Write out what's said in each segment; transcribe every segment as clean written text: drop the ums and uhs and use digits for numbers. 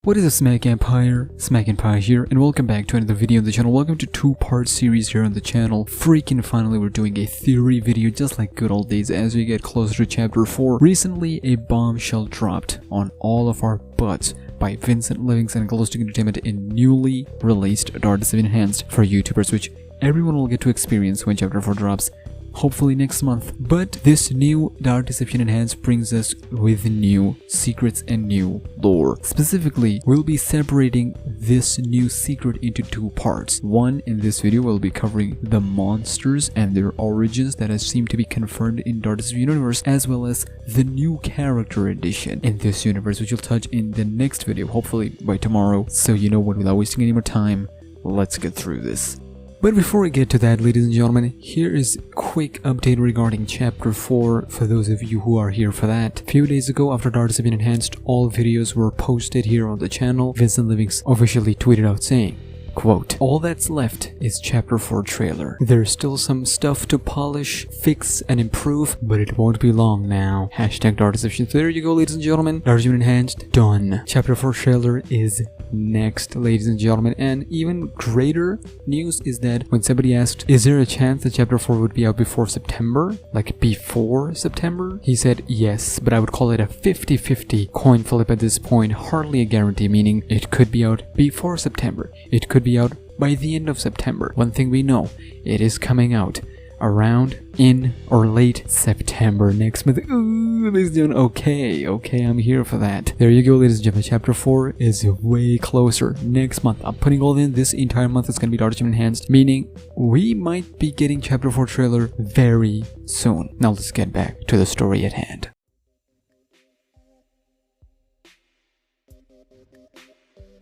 What is a SmackNPie? SmackNPie here, and welcome back to another video on the channel. Welcome to two-part series here on the channel. Freaking finally we're doing a theory video just like good old days as we get closer to chapter 4. Recently a bombshell dropped on all of our butts by Vincent Livingston and Galactic Entertainment in newly released Duckies Enhanced for YouTubers, which everyone will get to experience when chapter 4 drops. Hopefully next month. But this new Dark Deception Enhanced brings us with new secrets and new lore. Specifically, we'll be separating this new secret into two parts. One, in this video, we'll be covering the monsters and their origins that has seemed to be confirmed in Dark Deception universe, as well as the new character addition in this universe, which we'll touch in the next video, hopefully by tomorrow. So you know what, without wasting any more time, let's get through this. But before we get to that, ladies and gentlemen, here is a quick update regarding Chapter 4 for those of you who are here for that. A few days ago, after Dark Deception Enhanced, all videos were posted here on the channel. Vincent Livingston officially tweeted out saying, quote, "All that's left is Chapter 4 trailer. There's still some stuff to polish, fix, and improve, but it won't be long now. Hashtag Dark Deception." So there you go, ladies and gentlemen. Dark Deception Enhanced, done. Chapter 4 trailer is next, ladies and gentlemen. And even greater news is that when somebody asked, is there a chance that Chapter 4 would be out before September? Like before September? He said yes, but I would call it a 50-50 coin flip at this point. Hardly a guarantee, meaning it could be out before September. It could be out by the end of September. One thing we know, it is coming out around in or late September next month. Ooh, ladies and gentlemen, okay, I'm here for that. There you go, ladies and gentlemen. Chapter 4 is way closer next month. I'm putting all in this entire month. It's gonna be Dark Deception Enhanced, meaning we might be getting Chapter 4 trailer very soon. Now let's get back to the story at hand.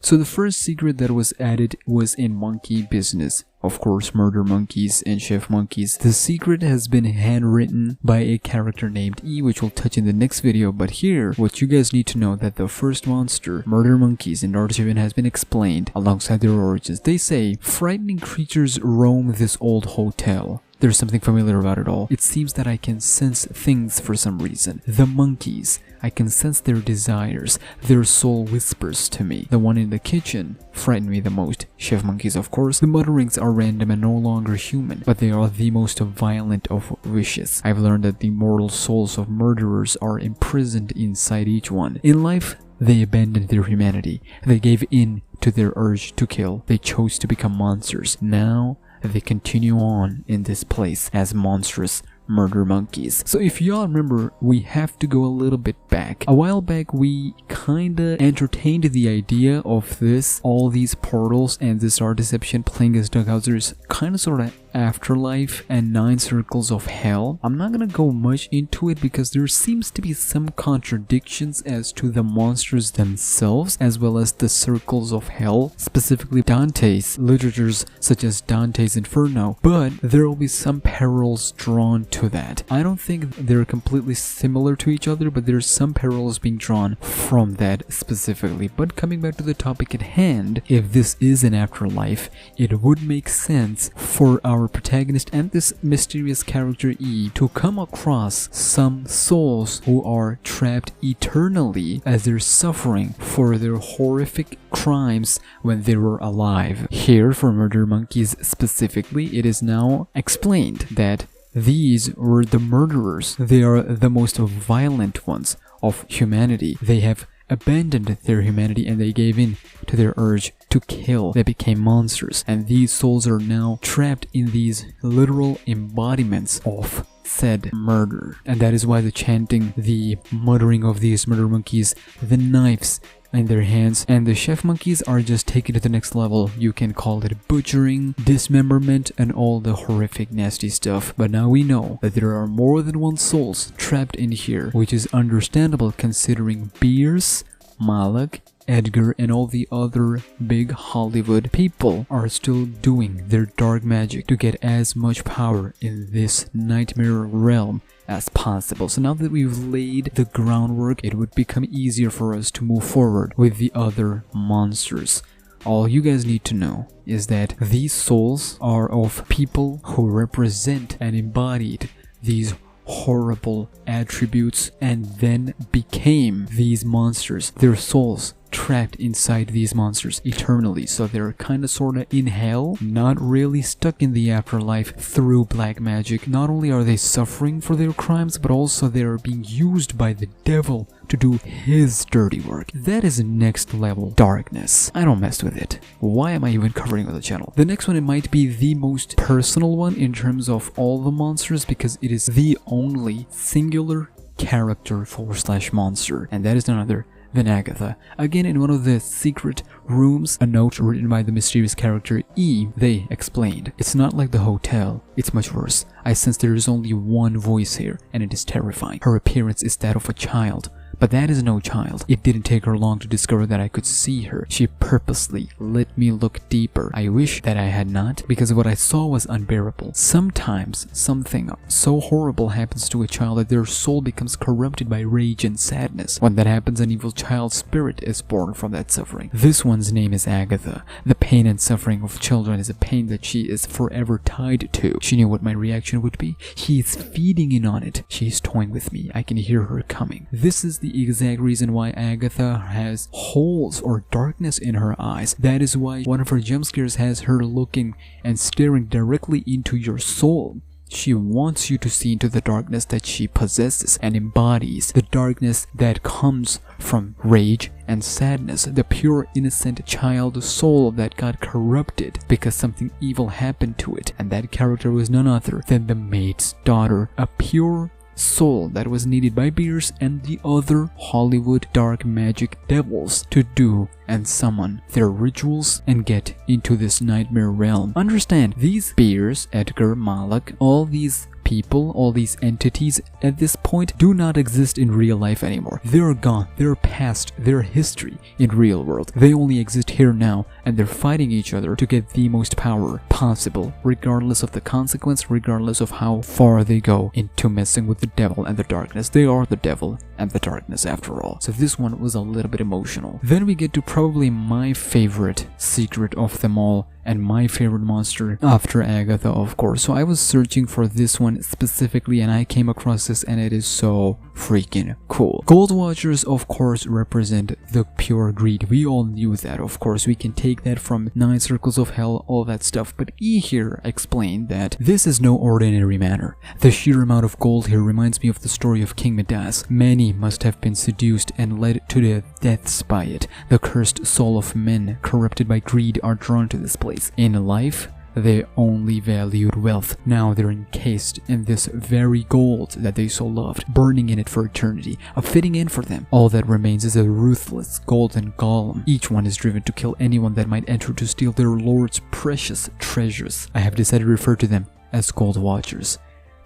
So the first secret that was added was in monkey business. Of course, murder monkeys and chef monkeys. The secret has been handwritten by a character named E, which we'll touch in the next video. But here, what you guys need to know that the first monster, murder monkeys in Dark Deception, has been explained alongside their origins. They say, frightening creatures roam this old hotel. There's something familiar about it all. It seems that I can sense things for some reason. The monkeys, I can sense their desires. Their soul whispers to me. The one in the kitchen frightened me the most. Chef monkeys, of course. The mutterings are random and no longer human, but they are the most violent of wishes. I've learned that the mortal souls of murderers are imprisoned inside each one. In life, they abandoned their humanity. They gave in to their urge to kill. They chose to become monsters. Now, they continue on in this place as monstrous murder monkeys. So if y'all remember, we have to go a little bit back. A while back, we kinda entertained the idea of all these portals and this Dark Deception playing as Duckies, kinda sorta afterlife and 9 circles of hell. I'm not gonna go much into it because there seems to be some contradictions as to the monsters themselves, as well as the circles of hell, specifically Dante's literatures such as Dante's Inferno, but there will be some parallels drawn to that. I don't think they're completely similar to each other, but there's some parallels being drawn from that specifically. But coming back to the topic at hand, if this is an afterlife, it would make sense for our protagonist and this mysterious character E to come across some souls who are trapped eternally as they're suffering for their horrific crimes when they were alive. Here, for murder monkeys specifically, it is now explained that these were the murderers. They are the most violent ones of humanity. They have abandoned their humanity and they gave in to their urge to kill. They became monsters, and these souls are now trapped in these literal embodiments of said murder. And that is why the chanting, the muttering of these murder monkeys, the knives in their hands, and the chef monkeys are just taken to the next level. You can call it butchering, dismemberment, and all the horrific nasty stuff. But now we know that there are more than one souls trapped in here, which is understandable considering Beers, Malak, Edgar, and all the other big Hollywood people are still doing their dark magic to get as much power in this nightmare realm as possible. So now that we've laid the groundwork, it would become easier for us to move forward with the other monsters. All you guys need to know is that these souls are of people who represent and embodied these horrible attributes and then became these monsters. Their souls trapped inside these monsters eternally, so they're kinda sorta in hell, not really stuck in the afterlife through black magic. Not only are they suffering for their crimes, but also they are being used by the devil to do his dirty work. That is next level darkness. I don't mess with it. Why am I even covering on the channel? The next one, it might be the most personal one in terms of all the monsters, because it is the only singular character / monster, and that is none other than Agatha. Again, in one of the secret rooms, a note written by the mysterious character E, they explained, "It's not like the hotel, it's much worse. I sense there is only one voice here, and it is terrifying. Her appearance is that of a child. But that is no child. It didn't take her long to discover that I could see her. She purposely let me look deeper. I wish that I had not, because what I saw was unbearable. Sometimes something so horrible happens to a child that their soul becomes corrupted by rage and sadness. When that happens, an evil child's spirit is born from that suffering. This one's name is Agatha. The pain and suffering of children is a pain that she is forever tied to. She knew what my reaction would be. She is feeding in on it. She is toying with me. I can hear her coming. This is the exact reason why Agatha has holes or darkness in her eyes. That is why one of her jump scares has her looking and staring directly into your soul. She wants you to see into the darkness that she possesses and embodies, the darkness that comes from rage and sadness, the pure innocent child soul that got corrupted because something evil happened to it, and that character was none other than the maid's daughter, a pure soul that was needed by Beers and the other Hollywood dark magic devils to do and summon their rituals and get into this nightmare realm. Understand, these Beers, Edgar, Malak, all these people, all these entities at this point do not exist in real life anymore. They're gone, they're past, they're history in real world. They only exist here now, and they're fighting each other to get the most power possible, regardless of the consequence, regardless of how far they go into messing with the devil and the darkness. They are the devil and the darkness after all. So this one was a little bit emotional. Then we get to probably my favorite secret of them all, and my favorite monster after Agatha, of course. So I was searching for this one specifically, and I came across this, and it is so freaking cool. Gold Watchers, of course, represent the pure greed. We all knew that, of course. We can take that from 9 Circles of Hell, all that stuff. But E here explained that this is no ordinary matter. The sheer amount of gold here reminds me of the story of King Midas. Many must have been seduced and led to their deaths by it. The cursed soul of men, corrupted by greed, are drawn to this place. In life, they only valued wealth. Now they're encased in this very gold that they so loved, burning in it for eternity, a fitting end for them. All that remains is a ruthless golden golem. Each one is driven to kill anyone that might enter to steal their lord's precious treasures. I have decided to refer to them as Gold Watchers.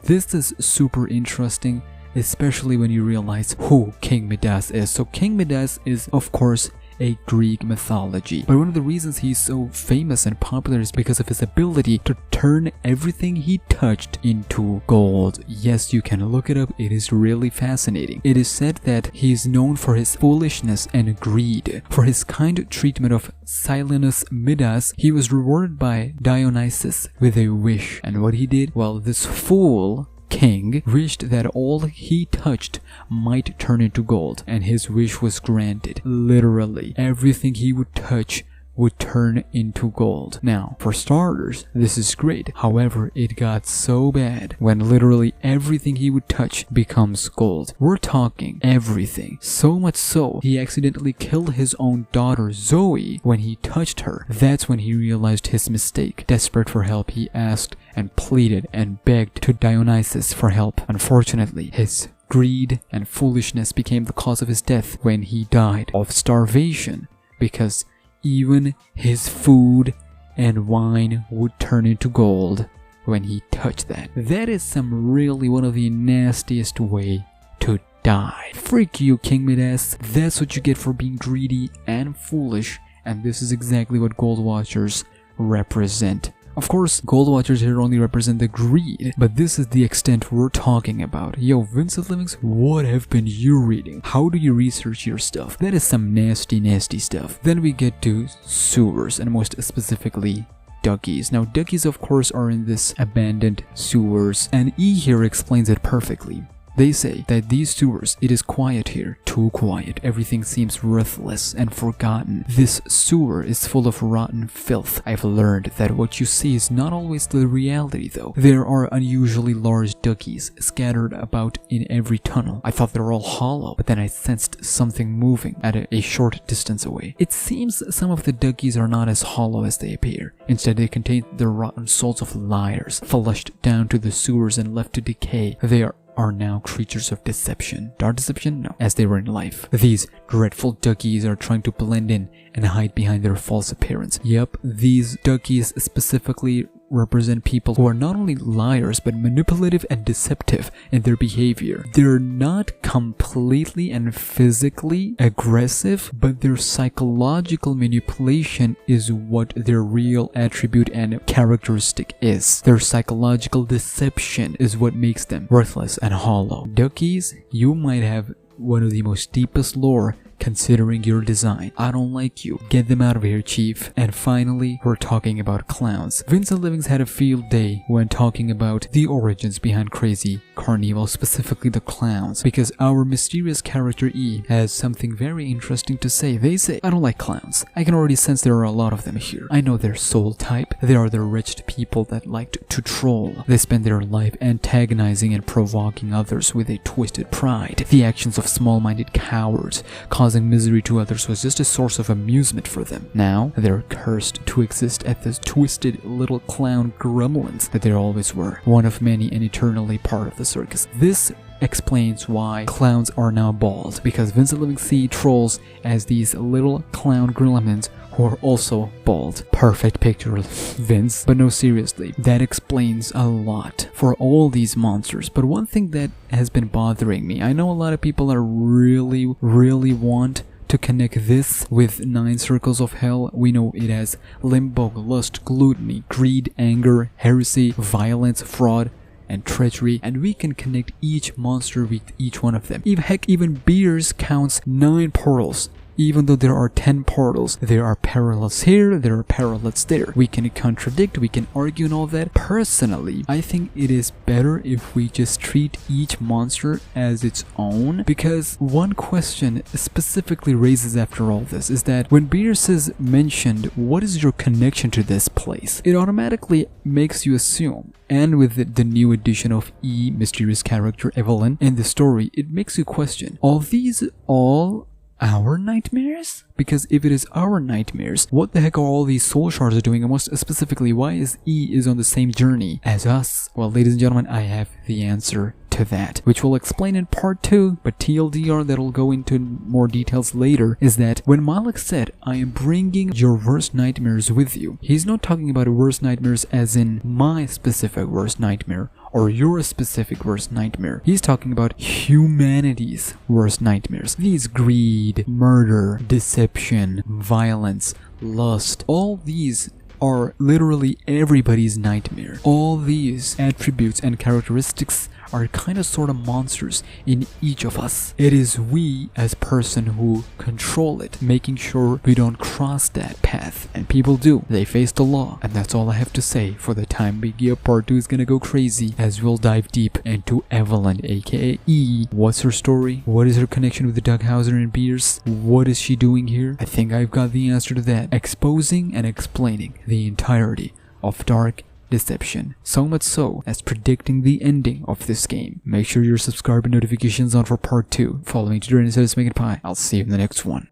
This is super interesting, especially when you realize who King Midas is. So King Midas is, of course, a Greek mythology, but one of the reasons he's so famous and popular is because of his ability to turn everything he touched into gold. Yes, you can look it up, it is really fascinating. It is said that he is known for his foolishness and greed. For his kind treatment of Silenus Midas, he was rewarded by Dionysus with a wish, and what he did? Well, this fool king wished that all he touched might turn into gold, and his wish was granted. Literally, everything he would touch would turn into gold. Now, for starters, this is great. However, it got so bad when literally everything he would touch becomes gold. We're talking everything. So much so, he accidentally killed his own daughter Zoe when he touched her. That's when he realized his mistake. Desperate for help, he asked and pleaded and begged to Dionysus for help. Unfortunately, his greed and foolishness became the cause of his death when he died of starvation, because even his food and wine would turn into gold when he touched that. That is one of the nastiest way to die. Freak you, King Midas. That's what you get for being greedy and foolish, and this is exactly what Gold Watchers represent. Of course, Gold Watchers here only represent the greed, but this is the extent we're talking about. Yo, Vincent Lemmings, what have been you reading? How do you research your stuff? That is some nasty stuff. Then we get to sewers, and most specifically, Duckies. Now, Duckies, of course, are in this abandoned sewers, and E here explains it perfectly. They say that these sewers, it is quiet here, too quiet. Everything seems worthless and forgotten. This sewer is full of rotten filth. I've learned that what you see is not always the reality though. There are unusually large duckies scattered about in every tunnel. I thought they were all hollow, but then I sensed something moving at a short distance away. It seems some of the duckies are not as hollow as they appear. Instead, they contain the rotten souls of liars, flushed down to the sewers and left to decay. They are now creatures of deception. Dark deception? No, as they were in life. These dreadful duckies are trying to blend in and hide behind their false appearance. Yep, these duckies specifically represent people who are not only liars but manipulative and deceptive in their behavior. They're not completely and physically aggressive, but their psychological manipulation is what their real attribute and characteristic is. Their psychological deception is what makes them worthless and hollow. Duckies, you might have one of the most deepest lore considering your design. I don't like you. Get them out of here, chief. And finally, we're talking about clowns. Vincent Livings had a field day when talking about the origins behind Crazy Carnival, specifically the clowns, because our mysterious character E has something very interesting to say. They say, I don't like clowns. I can already sense there are a lot of them here. I know their soul type. They are the wretched people that like to troll. They spend their life antagonizing and provoking others with a twisted pride. The actions of small-minded cowards causing misery to others was just a source of amusement for them. Now, they're cursed to exist as the twisted little clown gremlins that they always were, one of many and eternally part of the circus. This explains why clowns are now bald, because Vincent Living see trolls as these little clown gremlins who are also bald. Perfect picture, Vince. But no, seriously, that explains a lot for all these monsters. But one thing that has been bothering me, I know a lot of people are really want to connect this with 9 circles of hell. We know it as limbo, lust, gluttony, greed, anger, heresy, violence, fraud, and treachery, and we can connect each monster with each one of them. Even Beers counts 9 portals. Even though there are 10 portals, there are parallels here, there are parallels there. We can contradict, we can argue and all that. Personally, I think it is better if we just treat each monster as its own, because one question specifically raises after all this is that when Beers is mentioned, what is your connection to this place? It automatically makes you assume, and with the new addition of E, mysterious character Evelyn, in the story, it makes you question, are these all our nightmares? Because if it is our nightmares, what the heck are all these soul shards doing, and most specifically, why is E on the same journey as us? Well, ladies and gentlemen, I have the answer to that, which we'll explain in part 2, but TLDR, that'll go into more details later, is that when Malak said, I am bringing your worst nightmares with you, he's not talking about worst nightmares as in my specific worst nightmare, or your specific worst nightmare. He's talking about humanity's worst nightmares. These greed, murder, deception, violence, lust, all these are literally everybody's nightmare. All these attributes and characteristics are kind of sort of monsters in each of us. It is we as person who control it, making sure we don't cross that path. And people do. They face the law. And that's all I have to say for the time being. Part 2 is gonna go crazy as we'll dive deep into Evelyn, aka E. What's her story? What is her connection with the Duckhauser and Beers? What is she doing here? I think I've got the answer to that. Exposing and explaining the entirety of Dark Deception, so much so as predicting the ending of this game. Make sure you're subscribed and notifications on for part 2. Follow me to join SmackNPie. I'll see you in the next one.